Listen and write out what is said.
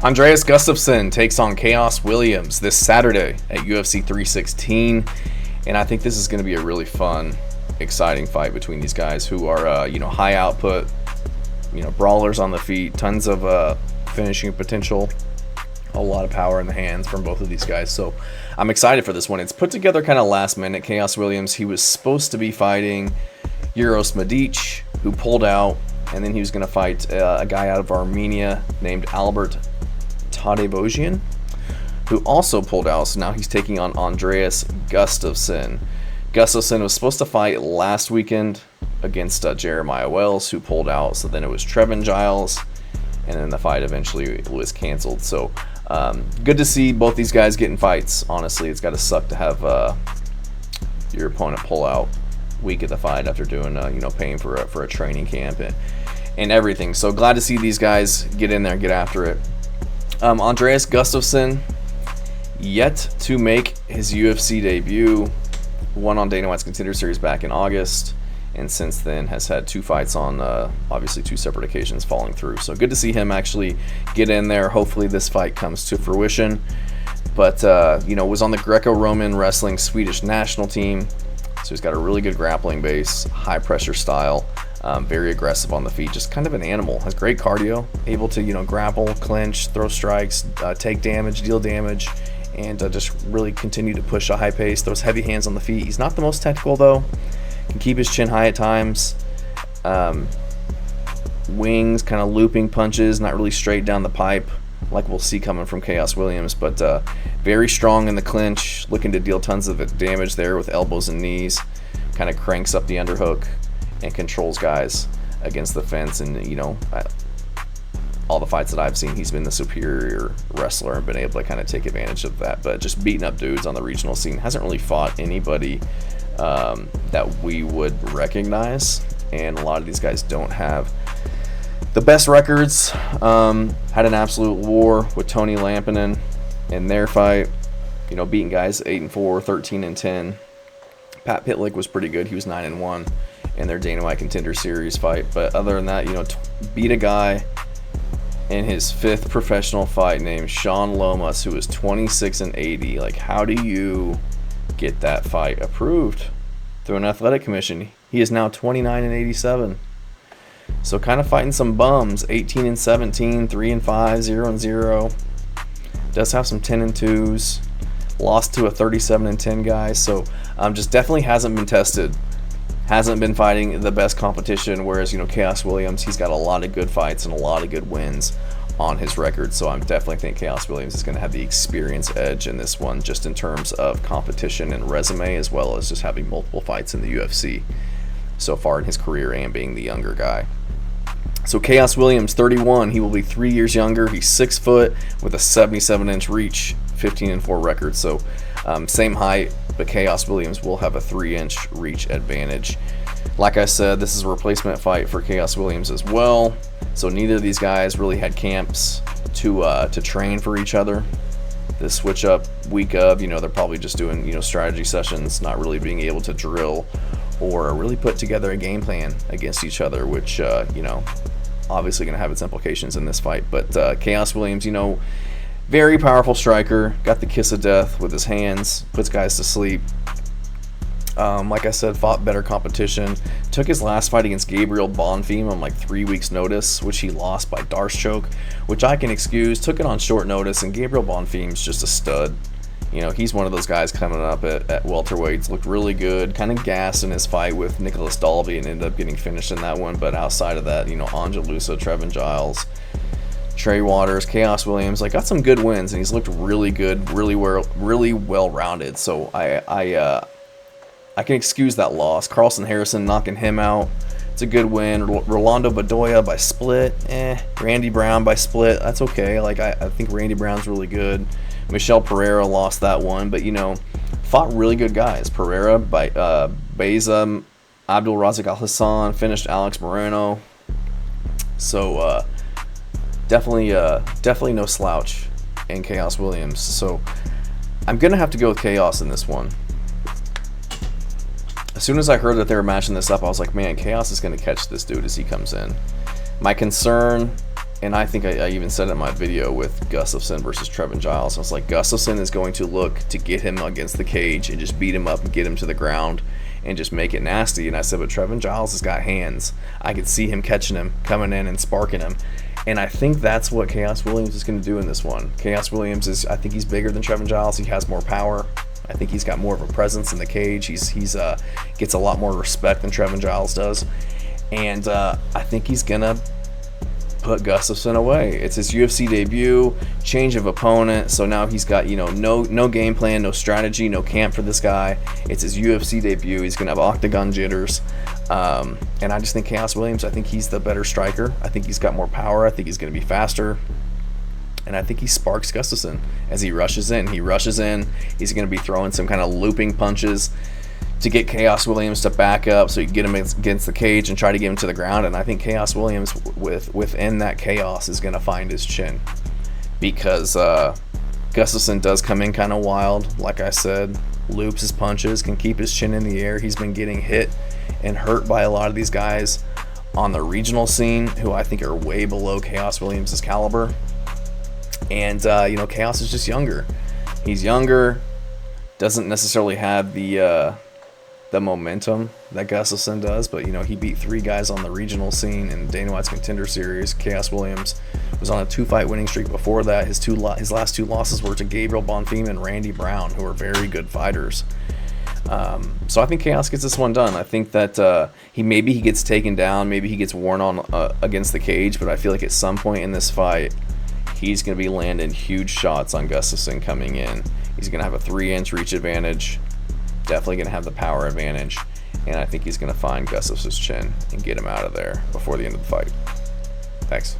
Andreas Gustaffson takes on Khaos Williams this Saturday at UFC 316, and I think this is going to be a really fun, exciting fight between these guys who are, high output, brawlers on the feet, tons of finishing potential, a lot of power in the hands from both of these guys. So I'm excited for this one. It's put together kind of last minute. Khaos Williams, he was supposed to be fighting Uros Medic, who pulled out, and then he was going to fight a guy out of Armenia named Albert Tadevosian, who also pulled out. So now he's taking on Andreas Gustaffson. Gustaffson was supposed to fight last weekend against Jeremiah Wells, who pulled out. So then it was Trevin Giles, and then the fight eventually was canceled. So good to see both these guys getting fights. Honestly, it's got to suck to have your opponent pull out week of the fight after doing paying for a training camp and everything. So glad to see these guys get in there and get after it. Andreas Gustaffson, yet to make his UFC debut, won on Dana White's Contender Series back in August, and since then has had two fights on obviously two separate occasions falling through. So good to see him actually get in there. Hopefully this fight comes to fruition. But was on the Greco-Roman wrestling Swedish national team, so he's got a really good grappling base, high pressure style, very aggressive on the feet, just kind of an animal. Has great cardio, able to grapple, clinch, throw strikes, take damage, deal damage, and just really continue to push a high pace. Throws heavy hands on the feet. He's not the most technical though. Can keep his chin high at times. Wings, kind of looping punches, not really straight down the pipe like we'll see coming from Khaos Williams, but very strong in the clinch, looking to deal tons of damage there with elbows and knees. Kind of cranks up the underhook and controls guys against the fence. And all the fights that I've seen, he's been the superior wrestler and been able to kind of take advantage of that. But just beating up dudes on the regional scene, hasn't really fought anybody that we would recognize, and a lot of these guys don't have the best records. Had an absolute war with Tony Lampinen in their fight, beating guys 8-4, 13-10. Pat Pitlick was pretty good. He was 9-1 in their Dana White Contender Series fight. But other than that, beat a guy in his fifth professional fight named Sean Lomas, who was 26-80. Like, how do you get that fight approved through an athletic commission? He is now 29-87. So kind of fighting some bums. 18-17, 3-5, 0-0. Does have some 10-2s. Lost to a 37-10 guy. So just definitely hasn't been tested. Hasn't been fighting the best competition. Whereas Khaos Williams, he's got a lot of good fights and a lot of good wins on his record. So I'm definitely think Khaos Williams is going to have the experience edge in this one, just in terms of competition and resume, as well as just having multiple fights in the UFC so far in his career and being the younger guy. So Khaos Williams, 31, he will be 3 years younger. He's 6 foot with a 77-inch reach, 15-4 record. So same height, but Khaos Williams will have a 3-inch reach advantage. Like I said, this is a replacement fight for Khaos Williams as well. So neither of these guys really had camps to train for each other. The switch up week of, they're probably just doing strategy sessions, not really being able to drill or really put together a game plan against each other, which obviously going to have its implications in this fight. But Khaos Williams, very powerful striker, got the kiss of death with his hands, puts guys to sleep. Like I said, fought better competition. Took his last fight against Gabriel Bonfim on 3 weeks notice, which he lost by Darce choke, which I can excuse. Took it on short notice, and Gabriel Bonfim's just a stud. He's one of those guys coming up at welterweights. Looked really good, kind of gassed in his fight with Nicholas Dalby and ended up getting finished in that one. But outside of that, Angelusa, Trevin Giles, Trey Waters, Khaos Williams, got some good wins, and he's looked really good, really well-rounded. So I can excuse that loss. Carlson Harrison knocking him out. It's a good win. Rolando Bedoya by split. Randy Brown by split. That's okay. I think Randy Brown's really good. Michelle Pereira lost that one, but fought really good guys. Pereira by Beza, Abdul Razak Al Hassan, finished Alex Moreno. So definitely no slouch in Khaos Williams. So I'm gonna have to go with Khaos in this one. As soon as I heard that they were matching this up, I was like, man, Khaos is going to catch this dude as he comes in. My concern And I think I even said it in my video with Gustaffson versus Trevin Giles. I was like, Gustaffson is going to look to get him against the cage and just beat him up and get him to the ground and just make it nasty. And I said, but Trevin Giles has got hands. I could see him catching him, coming in and sparking him. And I think that's what Khaos Williams is going to do in this one. Khaos Williams is, I think he's bigger than Trevin Giles. He has more power. I think he's got more of a presence in the cage. He's gets a lot more respect than Trevin Giles does. And I think he's going to put Gustaffson away. It's his UFC debut, change of opponent, so now he's got, you know, no game plan, no strategy, no camp for this guy. It's his UFC debut. He's gonna have octagon jitters, and I just think Khaos Williams, I think he's the better striker. I think he's got more power. I think he's gonna be faster, and I think he sparks Gustaffson as he rushes in. He's gonna be throwing some kind of looping punches to get Khaos Williams to back up so you can get him against the cage and try to get him to the ground. And I think Khaos Williams, within that chaos, is going to find his chin, because Gustaffson does come in kind of wild. Like I said, loops his punches, can keep his chin in the air. He's been getting hit and hurt by a lot of these guys on the regional scene who I think are way below Khaos Williams' caliber. And, you know, Khaos is just younger. He's younger, doesn't necessarily have the momentum that Gustaffson does, but, you know, he beat 3 guys on the regional scene in Dana White's Contender Series. Khaos Williams was on a 2-fight winning streak before that. His last 2 losses were to Gabriel Bonfim and Randy Brown, who are very good fighters. So I think Khaos gets this one done. I think that maybe he gets taken down, maybe he gets worn on against the cage, but I feel like at some point in this fight, he's going to be landing huge shots on Gustaffson coming in. He's going to have a 3-inch reach advantage. Definitely going to have the power advantage, and I think he's going to find Gustaffson's chin and get him out of there before the end of the fight. Thanks.